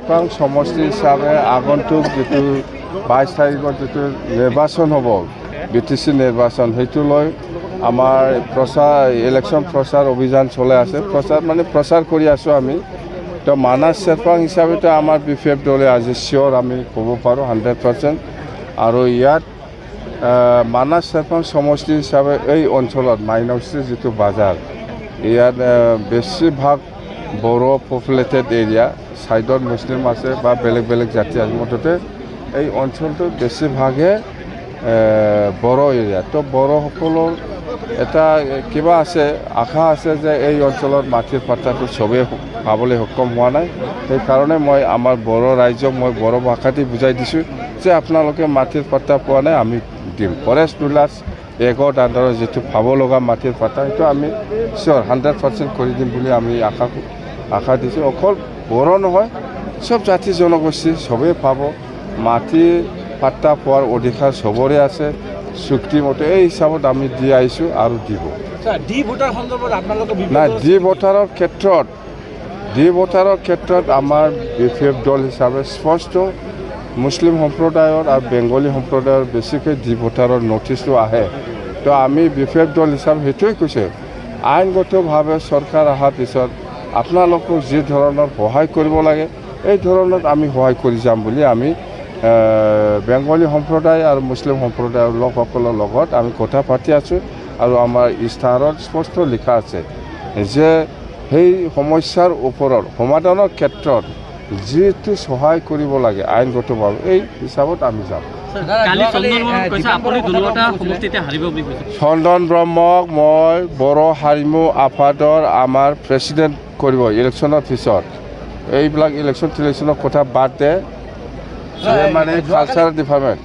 চেৰপাং সমষ্টি হিচাপে আগন্তুক যিটো 22 তাৰিখৰ যিটো নিৰ্বাচন হ'ব BTC নিৰ্বাচন সেইটো লৈ আমাৰ ইলেকশ্যন প্ৰচাৰ অভিযান চলাই আছে প্ৰচাৰ কৰি আছোঁ আমি তো মানাছ চেৰপাং হিচাপেতো আমাৰ BPF দলে আজি চিয়'ৰ আমি ক'ব পাৰোঁ 100% আৰু ইয়াত মানাছ চেৰপাং সমষ্টি হিচাপে এই অঞ্চলত মাইনৰিটিৰ যিটো বজাৰ ইয়াত বেছিভাগ বড়ো পপুলেটেড এৰিয়া ছাইডত মুছলিম আছে বা বেলেগ জাতি আছে মুঠতে এই অঞ্চলটোত বেছিভাগে বড়ো এৰিয়া তো বড়োসকলৰ এটা কিবা আছে আশা আছে যে এই অঞ্চলত মাটিৰ পাত্তাটো চবেই পাবলৈ সক্ষম হোৱা নাই সেইকাৰণে মই আমাৰ বড়ো ৰাইজক মই বড়ো ভাষাতে বুজাই দিছোঁ যে আপোনালোকে মাটিৰ পাত্তা পোৱা নাই আমি দিম ফৰেষ্ট ৰুলাৰ্ছ এগৰ আণ্ডাৰত যিটো পাব লগা মাটিৰ পাত্তা সেইটো আমি চিয়'ৰ 100% কৰি দিম বুলি আমি আশা দিছোঁ অকল বড়ো নহয় চব জাতি জনগোষ্ঠী চবেই পাব মাটিৰ পাত্তা পোৱাৰ অধিকাৰ চবৰে আছে চুক্তিমতে এই হিচাপত আমি দি আহিছোঁ আৰু দিব নাই ডি ভোটাৰৰ ক্ষেত্ৰত আমাৰ BPF দল হিচাপে স্পষ্ট মুছলিম সম্প্ৰদায়ৰ আৰু বেংগলী সম্প্ৰদায়ৰ বেছিকৈ ডি ভোটাৰৰ নটিচটো আহে তো আমি BPF দল হিচাপে সেইটোৱে কৈছে আইনগতভাৱে চৰকাৰ অহাৰ পিছত আপোনালোকক যি ধৰণৰ সহায় কৰিব লাগে এই ধৰণত আমি সহায় কৰি যাম বুলি আমি বেংগলী সম্প্ৰদায় আৰু মুছলিম সম্প্ৰদায়ৰ লোকসকলৰ লগত আমি কথা পাতি আছোঁ আৰু আমাৰ ইস্তাহাৰত স্পষ্ট লিখা আছে যে সেই সমস্যাৰ ওপৰত সমাধানৰ ক্ষেত্ৰত যিটো সহায় কৰিব লাগে আইনগতভাৱে এই হিচাপত আমি যাম চন্দন ব্ৰহ্মক মই বড়ো হাৰিমু আফাদৰ আমাৰ প্ৰেচিডেণ্ট কৰিব ইলেকশ্যনৰ পিছত এইবিলাক ইলেকশ্যনৰ কথা বাদ দে মানে কালচাৰেল ডিপাৰ্টমেণ্ট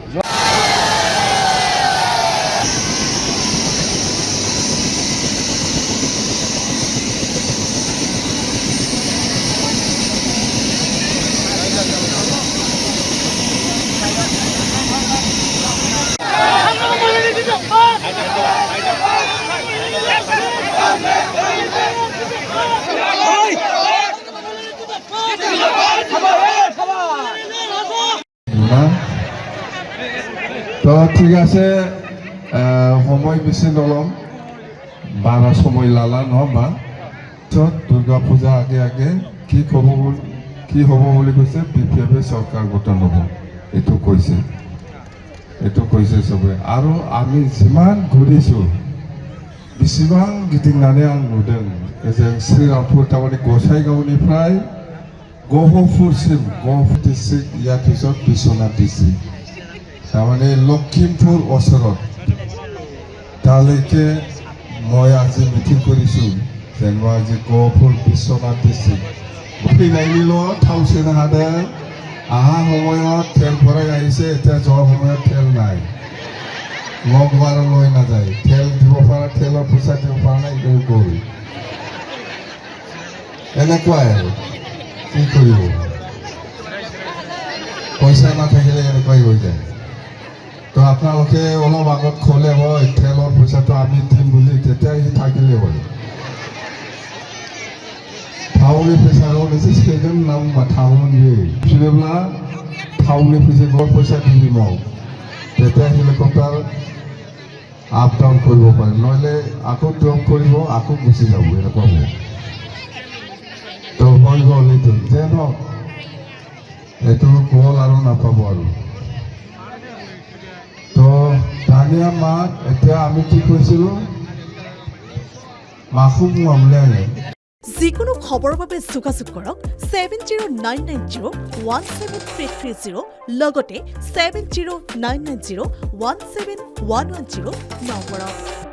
তো ঠিক আছে সময় বেছি নল'ম বাৰা সময় লালা নহ'বা পিছত দুৰ্গা পূজা আগে কি হ'ব বুলি কৈছে BPF চৰকাৰ গঠন হ'ব এইটো কৈছে চবে আৰু আমি যিমান ঘূৰিছোঁ বেছিভাগ गिदिंनानै आं नुदों যে শ্ৰীৰামপুৰ তাৰমানে গসাইগাঁওनिफ्राय গহপুৰसिम গহপুৰ ডিষ্ট্ৰিক্ট ইয়াৰ পিছত বিশ্বনাথ ডিষ্ট্ৰিক্ট তাৰমানে লখিমপুৰ ওচৰত তালৈকে মই আজি মিটিং কৰিছোঁ যেনেবা আজি গহপুৰ বিশ্বনাথ ডিষ্ট্ৰিক্ট ফैनायनिल' थाव सोनो हादों আহা সময়ত তেল ভৰাই আহিছে এতিয়া যোৱাৰ সময়ত তেল নাই লগ বাৰ লৈ নাযায় তেল দিব পৰা তেলৰ পইচা দিব পৰা নাই গ'ল এনেকুৱাই আৰু কি কৰিব পইচা নাথাকিলে এনেকুৱাই হৈ যায় তো আপোনালোকে অলপ আগত ক'লে হয় তেলৰ পইচাটো আমি দিম বুলি তেতিয়া সি থাকিলে হয় थावनि फैसाखौ नोंसोर सोगोन होनना बुंबा थावनो बियो फिनोब्ला थावनि फैसाखौ पइसा दिबि माव তেতিয়া হেলিকপ্টাৰ আপ ডাউন কৰিব পাৰে নহ'লে আকৌ ড্ৰপ কৰিব আকৌ গুচি যাব এনেকুৱা হ'ব তো হৈ গ'ল এইটো যে নহওক এইটো গ'ল আৰু নাপাব আৰু তো ধনিয়া মাক এতিয়া আমি কি কৈছিলোঁ মাসুক মামলে আনে যিকোনো খবৰৰ বাবে যোগাযোগ কৰক 7099017330 লগতে 7099017110 নম্বৰত